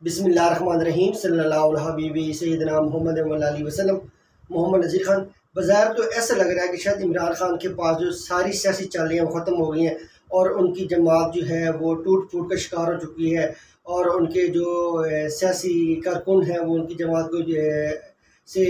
बिस्मिल्लाहिर्रहमानिर्रहीम सल्लल्लाहु अलैहि हबीबी सैयदना मोहम्मद अलैहि वसल्लम। मोहम्मद नज़ीर खान बज़ाहिर तो ऐसा लग रहा है कि शायद इमरान खान के पास जो सारी सियासी चालें ख़त्म हो गई हैं और उनकी जमात जो है वो टूट फूट का शिकार हो चुकी है और उनके जो सियासी कारकुन हैं वो उनकी जमात को जो है से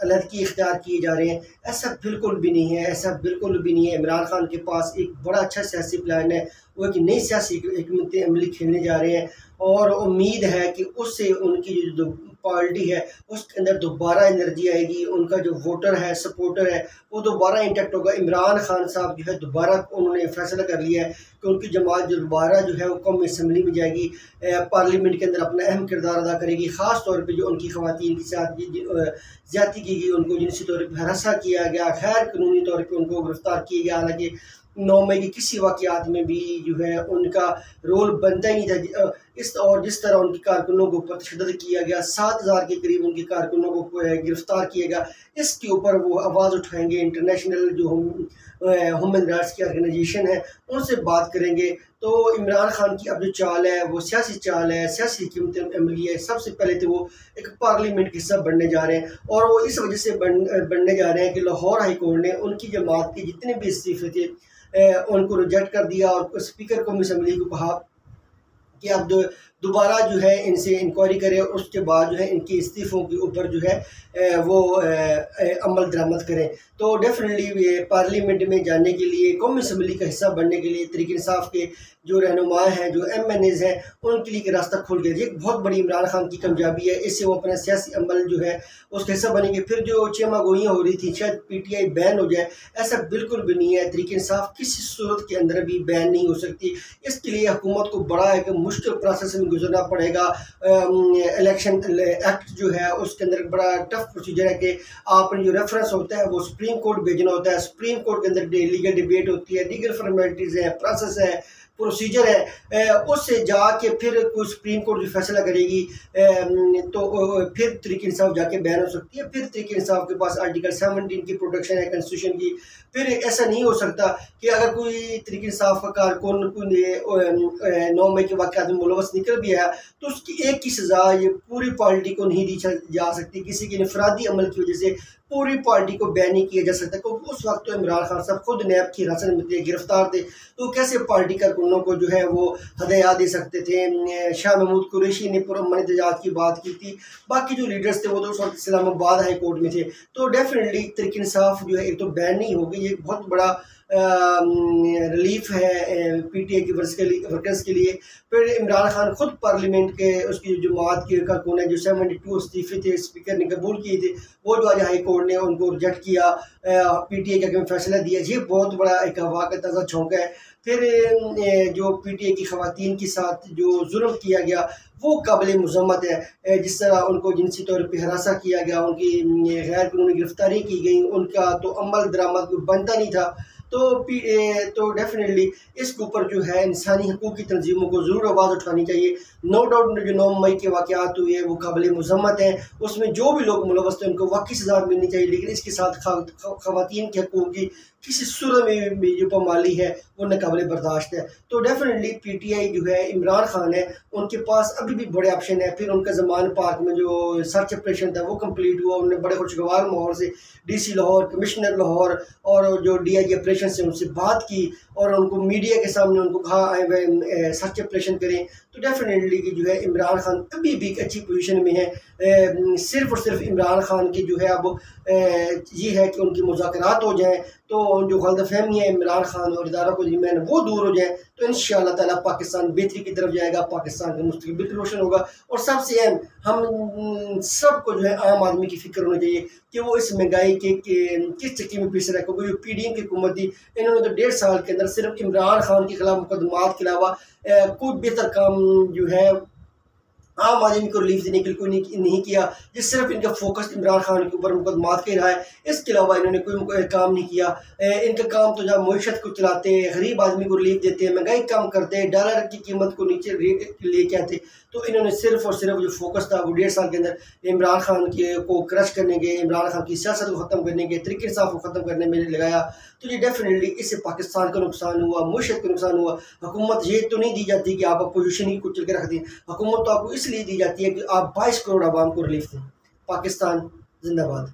अलहदगी इख्तियार किए जा रहे हैं। ऐसा बिल्कुल भी नहीं है, ऐसा बिल्कुल भी नहीं है। इमरान खान के पास एक बड़ा अच्छा सियासी प्लान है, वो एक नई सियासी हिकमत अमली खेलने जा रहे हैं और उम्मीद है कि उससे उनकी जो पार्टी है उसके अंदर दोबारा एनर्जी आएगी, उनका जो वोटर है, सपोर्टर है, वो दोबारा इंटैक्ट होगा। इमरान खान साहब जो है दोबारा उन्होंने फैसला कर लिया है कि उनकी जमात जो दोबारा जो है वो कौमी असम्बली में जाएगी, पार्लियामेंट के अंदर अपना अहम किरदार अदा करेगी। ख़ास तौर पर जो उनकी ख़वातीन के साथ ज़्यादती की गई, उनको जिनसी तौर पर हरासा किया गया, गैर कानूनी तौर पर उनको गिरफ्तार किया गया, हालांकि 9 मई की किसी वाक़यात में भी जो है उनका रोल बनता ही नहीं था। इस और जिस तरह उनके कारकुनों के ऊपर तशद्दुद किया गया, 7,000 के करीब उनके कारकुनों को गिरफ्तार किया गया, इसके ऊपर वो आवाज़ उठाएंगे। इंटरनेशनल जो ह्यूमन राइट्स की ऑर्गेनाइजेशन है उनसे बात करेंगे। तो इमरान खान की अब जो चाल है वो सियासी चाल है, सियासी हिकमत अमली है। सबसे पहले तो वो एक पार्लियामेंट का हिस्सा बनने जा रहे हैं और वो इस वजह से बनने जा रहे हैं कि लाहौर हाई कोर्ट ने उनकी जमात के जितने भी इस्तीफे थे उनको रिजेक्ट कर दिया और स्पीकर कौमी असम्बली को कहा कि अब दोबारा जो है इनसे इंक्वायरी करें और उसके बाद जो है इनके इस्तीफ़ों के ऊपर जो है वो अमल दरामद करें। तो डेफिनेटली पार्लियामेंट में जाने के लिए, कौमी असम्बली का हिस्सा बनने के लिए तहरीक इंसाफ के जो रहनुमा हैं, जो MNAs हैं, उनके लिए रास्ता खुल गया। ये एक बहुत बड़ी इमरान खान की कामयाबी है। इससे वो अपना सियासी अमल जो है उसका हिस्सा बनेंगे। फिर जो चेमा गोइयाँ हो रही थी शायद PTI बैन हो जाए, ऐसा बिल्कुल भी नहीं है। तहरीक इंसाफ किसी सूरत के अंदर भी बैन नहीं हो सकती। इसके लिए हुकूमत को बड़ा एक मुश्किल प्रोसेस में गुजरना पड़ेगा। इलेक्शन एक्ट जो है उसके अंदर बड़ा टफ प्रोसीजर है कि आपने जो रेफरेंस होता है वो सुप्रीम कोर्ट भेजना होता है। सुप्रीम कोर्ट के अंदर लीगल डिबेट होती है, लीगल फॉर्मेलिटीज़ है, प्रोसेस है, प्रोसीजर है। उससे जाके फिर कोई सुप्रीम कोर्ट जो फैसला करेगी तो फिर तहरीक इंसाफ जाके बैन हो सकती है। फिर तहरीक इंसाफ के पास आर्टिकल 17 की प्रोटेक्शन है कॉन्स्टिट्यूशन की। फिर ऐसा नहीं हो सकता कि अगर कोई तहरीक इंसाफ का कारकुन कोई 9 मई के वाक़यात में मुलव्वस निकल भी आया तो उसकी एक की सज़ा ये पूरी पार्टी को नहीं दी जा सकती। किसी के इनफरादी अमल की वजह से पूरी पार्टी को बैन नहीं किया जा सकता, क्योंकि उस वक्त तो इमरान खान साहब खुद नैब की हिरासत में थे, गिरफ्तार थे। तो कैसे पार्टी कारकुनों को जो है वो हदायत दे सकते थे। शाह महमूद कुरैशी ने पुरअमन एहतजाज की बात की थी, बाकी जो लीडर्स थे वो तो उस वक्त इस्लामाबाद हाई कोर्ट में थे। तो डेफिनेटली तहरीक इंसाफ जो है एक तो बैन नहीं होगी, ये बहुत बड़ा रिलीफ है PTI के वर्कर्स के लिए। फिर इमरान खान खुद पार्लियामेंट के उसकी जमात के कारकुन है जो 72 इस्तीफे थे स्पीकर ने कबूल किए थे, वो जो आज हाई कोर्ट ने उनको रिजेक्ट किया, PTI का हक फैसला दिया। ये बहुत बड़ा एक हवा का ताज़ा झोंका है। फिर जो PTI की ख़वातीन के साथ जो जुल्म किया गया वो काबिल मज़म्मत है। जिस तरह उनको जिनसी तौर पर हरासा किया गया, उनकी गैर कानूनी गिरफ्तारी की गई, उनका तो अमल दरामद बनता नहीं था। तो डेफिनेटली इसके ऊपर जो है इंसानी हकूक़ की तंजीमों को ज़रूर आवाज़ उठानी चाहिए। नो डाउट जो 9 मई के वाक़यात हुए वो काबिल मज़म्मत हैं, उसमें जो भी लोग मुलव्वस थे उनको वाक़ई सज़ा मिलनी चाहिए, लेकिन इसके साथ ख़वातीन के हकूक़ की किसी सूरत में भी जो पामाली है वो नाकाबिल बर्दाश्त है। तो डेफिनेटली PTI जो है इमरान खान है उनके पास अभी भी बड़े ऑप्शन है। फिर उनका ज़मान पार्क में जो सर्च ऑपरेशन था वो कंप्लीट हुआ, उन्होंने बड़े खुशगवार माहौल से DC लाहौर, कमिश्नर लाहौर और जो DIG ऑपरेशन से उनसे बात की और उनको मीडिया के सामने उनको कहा आए वह सर्च ऑपरेशन करें। तो डेफिनेटली कि जो है इमरान खान अभी भी एक अच्छी पोजीशन में है। सिर्फ और सिर्फ इमरान खान की जो है अब ये है कि उनकी मुज़ाकरात हो जाएँ तो जो गलतफहमी है इमरान खान और इदारों को दरमियान वो दूर हो जाए तो इंशाअल्लाह ताला पाकिस्तान बेहतरी की तरफ जाएगा, पाकिस्तान का मुस्तकबिल रोशन होगा। और सबसे अहम हम सबको जो है आम आदमी की फिक्र होनी चाहिए कि वो इस महंगाई के किस चक्की में पिस रहा है। क्योंकि जो PDM की हुकूमत थी इन्होंने तो 1.5 साल के अंदर सिर्फ इमरान खान के खिलाफ मुकदमात के अलावा कोई बेहतर काम जो है आम आदमी को रिलीफ देने के लिए कोई नहीं किया। जिस सिर्फ इनका फोकस इमरान खान के ऊपर मुकदमात के रहा है, इसके अलावा इन्होंने कोई काम नहीं किया। इनका काम तो जब मईशत को चलाते, गरीब आदमी को रिलीफ देते, महंगाई कम करते, डॉलर की कीमत को नीचे लेके आते। तो इन्होंने सिर्फ और सिर्फ जो फोकस था वो 1.5 साल के अंदर इमरान खान के को क्रश करने के, इमरान खान की सियासत को ख़त्म करने के, तरीके इंसाफ को ख़त्म करने में लगाया। तो ये डेफिनेटली इससे पाकिस्तान को नुकसान हुआ, मुल्क को नुकसान हुआ। हुकूमत ये तो नहीं दी जाती कि आप अपोजिशन ही कुचल के रख दी, हुकूमत तो आपको इसलिए दी जाती है कि आप 22 करोड़ आवाम को रिलीफ दें। पाकिस्तान जिंदाबाद।